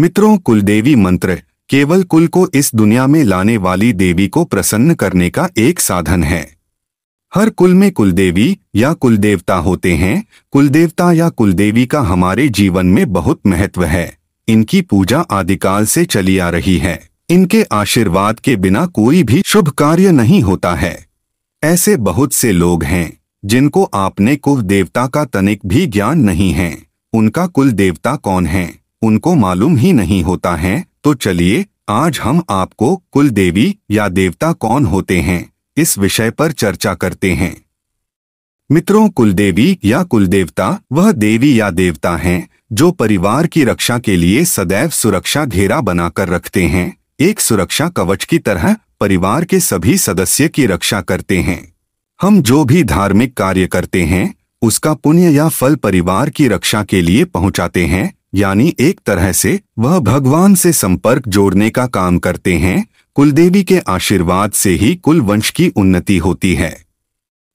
मित्रों, कुलदेवी मंत्र केवल कुल को इस दुनिया में लाने वाली देवी को प्रसन्न करने का एक साधन है। हर कुल में कुलदेवी या कुलदेवता होते हैं। कुलदेवता या कुलदेवी का हमारे जीवन में बहुत महत्व है। इनकी पूजा आदिकाल से चली आ रही है। इनके आशीर्वाद के बिना कोई भी शुभ कार्य नहीं होता है। ऐसे बहुत से लोग हैं जिनको आपने कुल देवता का तनिक भी ज्ञान नहीं है। उनका कुल देवता कौन है उनको मालूम ही नहीं होता है। तो चलिए आज हम आपको कुल देवी या देवता कौन होते हैं इस विषय पर चर्चा करते हैं। मित्रों, कुलदेवी या कुलदेवता वह देवी या देवता हैं जो परिवार की रक्षा के लिए सदैव सुरक्षा घेरा बनाकर रखते हैं। एक सुरक्षा कवच की तरह परिवार के सभी सदस्य की रक्षा करते हैं। हम जो भी धार्मिक कार्य करते हैं उसका पुण्य या फल परिवार की रक्षा के लिए पहुंचाते हैं। यानी एक तरह से वह भगवान से संपर्क जोड़ने का काम करते हैं। कुलदेवी के आशीर्वाद से ही कुल वंश की उन्नति होती है।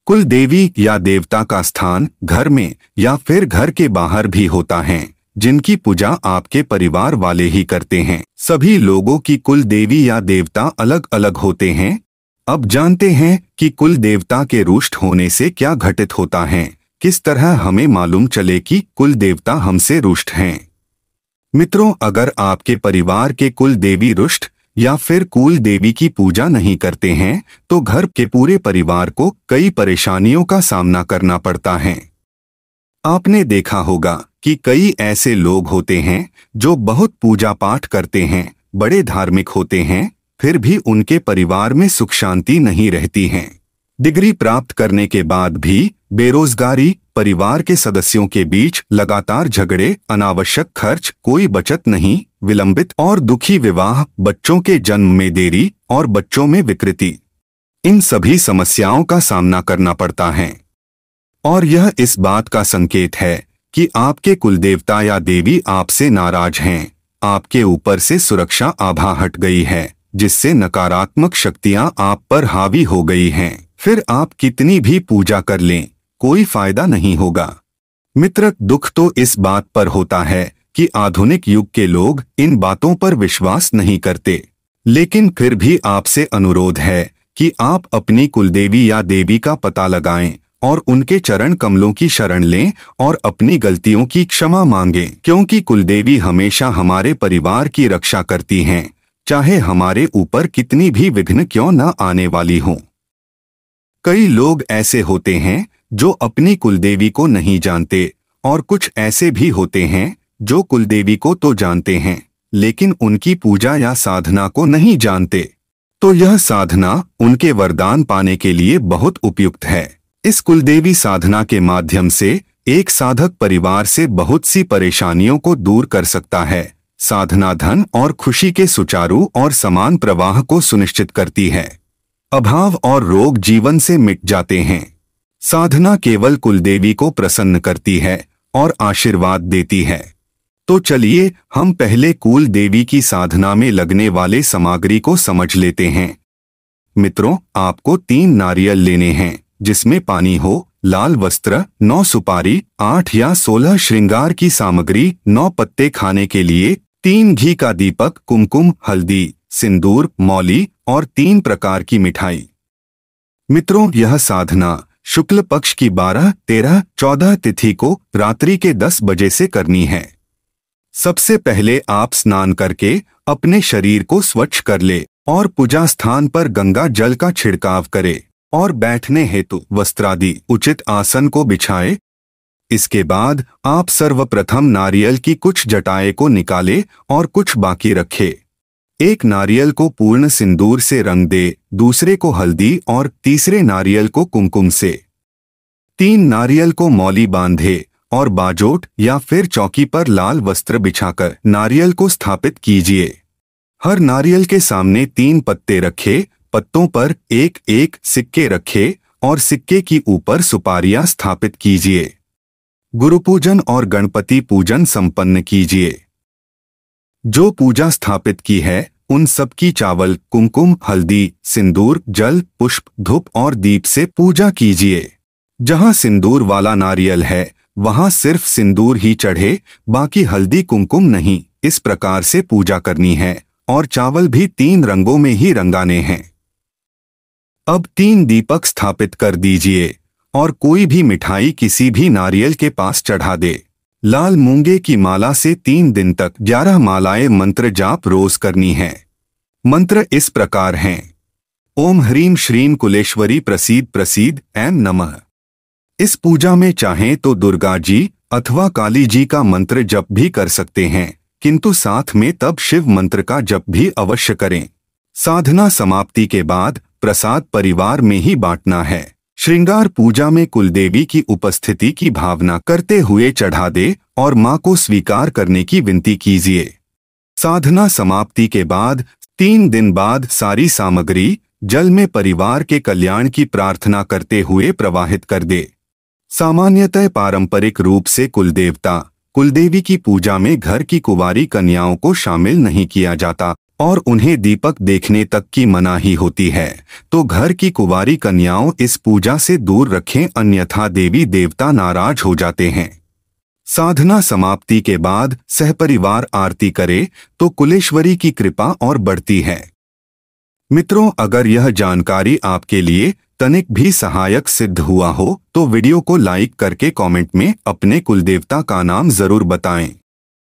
कुल देवी या देवता का स्थान घर में या फिर घर के बाहर भी होता है, जिनकी पूजा आपके परिवार वाले ही करते हैं। सभी लोगों की कुल देवी या देवता अलग अलग होते हैं। अब जानते हैं कि कुल देवता के रुष्ट होने से क्या घटित होता है। किस तरह हमें मालूम चले कि कुल देवता हमसे रुष्ट हैं। मित्रों, अगर आपके परिवार के कुल देवी रुष्ट या फिर कुल देवी की पूजा नहीं करते हैं तो घर के पूरे परिवार को कई परेशानियों का सामना करना पड़ता है। आपने देखा होगा कि कई ऐसे लोग होते हैं जो बहुत पूजा पाठ करते हैं, बड़े धार्मिक होते हैं, फिर भी उनके परिवार में सुख शांति नहीं रहती है। डिग्री प्राप्त करने के बाद भी बेरोजगारी, परिवार के सदस्यों के बीच लगातार झगड़े, अनावश्यक खर्च, कोई बचत नहीं, विलंबित और दुखी विवाह, बच्चों के जन्म में देरी और बच्चों में विकृति, इन सभी समस्याओं का सामना करना पड़ता है। और यह इस बात का संकेत है कि आपके कुलदेवता या देवी आपसे नाराज हैं। आपके ऊपर से सुरक्षा आभा हट गई है, जिससे नकारात्मक शक्तियां आप पर हावी हो गई हैं। फिर आप कितनी भी पूजा कर लें, कोई फायदा नहीं होगा। मित्र, दुख तो इस बात पर होता है कि आधुनिक युग के लोग इन बातों पर विश्वास नहीं करते। लेकिन फिर भी आपसे अनुरोध है कि आप अपनी कुलदेवी या देवी का पता लगाएं और उनके चरण कमलों की शरण लें और अपनी गलतियों की क्षमा मांगें, क्योंकि कुलदेवी हमेशा हमारे परिवार की रक्षा करती हैं, चाहे हमारे ऊपर कितनी भी विघ्न क्यों न आने वाली हों। कई लोग ऐसे होते हैं जो अपनी कुलदेवी को नहीं जानते और कुछ ऐसे भी होते हैं जो कुलदेवी को तो जानते हैं लेकिन उनकी पूजा या साधना को नहीं जानते। तो यह साधना उनके वरदान पाने के लिए बहुत उपयुक्त है। इस कुलदेवी साधना के माध्यम से एक साधक परिवार से बहुत सी परेशानियों को दूर कर सकता है। साधना धन और खुशी के सुचारू और समान प्रवाह को सुनिश्चित करती है। अभाव और रोग जीवन से मिट जाते हैं। साधना केवल कुलदेवी को प्रसन्न करती है और आशीर्वाद देती है। तो चलिए हम पहले कुल देवी की साधना में लगने वाले सामग्री को समझ लेते हैं। मित्रों, आपको 3 नारियल लेने हैं, जिसमें पानी हो, लाल वस्त्र, 9 सुपारी, 8 या 16 श्रृंगार की सामग्री, 9 पत्ते खाने के लिए, 3 घी का दीपक, कुमकुम, हल्दी, सिंदूर, मौली और 3 प्रकार की मिठाई। मित्रों, यह साधना शुक्ल पक्ष की 12, 13, 14 तिथि को रात्रि के 10 बजे से करनी है। सबसे पहले आप स्नान करके अपने शरीर को स्वच्छ कर ले और पूजा स्थान पर गंगा जल का छिड़काव करे और बैठने हेतु वस्त्रादि उचित आसन को बिछाए। इसके बाद आप सर्वप्रथम नारियल की कुछ जटाएं को निकाले और कुछ बाकी रखे। एक नारियल को पूर्ण सिंदूर से रंग दे, दूसरे को हल्दी और तीसरे नारियल को कुमकुम से। 3 नारियल को मौली बांधे और बाजोट या फिर चौकी पर लाल वस्त्र बिछाकर नारियल को स्थापित कीजिए। हर नारियल के सामने 3 पत्ते रखे, पत्तों पर एक एक सिक्के रखे और सिक्के की ऊपर सुपारियां स्थापित कीजिए। गुरु पूजन और गणपति पूजन संपन्न कीजिए। जो पूजा स्थापित की है उन सब की चावल, कुमकुम, हल्दी, सिंदूर, जल, पुष्प, धूप और दीप से पूजा कीजिए। जहां सिंदूर वाला नारियल है वहां सिर्फ सिंदूर ही चढ़े, बाकी हल्दी कुमकुम नहीं। इस प्रकार से पूजा करनी है और चावल भी 3 रंगों में ही रंगाने हैं। अब 3 दीपक स्थापित कर दीजिए और कोई भी मिठाई किसी भी नारियल के पास चढ़ा दे। लाल मूंगे की माला से 3 दिन तक 11 मालाएं मंत्र जाप रोज करनी है। मंत्र इस प्रकार हैं। ओम ह्रीम श्रीम कुलेश्वरी प्रसीद प्रसीद ऐं नमः। इस पूजा में चाहें तो दुर्गा जी अथवा काली जी का मंत्र जप भी कर सकते हैं, किंतु साथ में तब शिव मंत्र का जप भी अवश्य करें। साधना समाप्ति के बाद प्रसाद परिवार में ही बांटना है। श्रृंगार पूजा में कुलदेवी की उपस्थिति की भावना करते हुए चढ़ा दे और मां को स्वीकार करने की विनती कीजिए। साधना समाप्ति के बाद 3 दिन बाद सारी सामग्री जल में परिवार के कल्याण की प्रार्थना करते हुए प्रवाहित कर दे। सामान्यतः पारंपरिक रूप से कुलदेवता कुलदेवी की पूजा में घर की कुंवारी कन्याओं को शामिल नहीं किया जाता और उन्हें दीपक देखने तक की मनाही होती है, तो घर की कुंवारी कन्याओं इस पूजा से दूर रखें, अन्यथा देवी देवता नाराज हो जाते हैं। साधना समाप्ति के बाद सहपरिवार आरती करे तो कुलेश्वरी की कृपा और बढ़ती है। मित्रों, अगर यह जानकारी आपके लिए तनिक भी सहायक सिद्ध हुआ हो तो वीडियो को लाइक करके कमेंट में अपने कुलदेवता का नाम जरूर बताएं।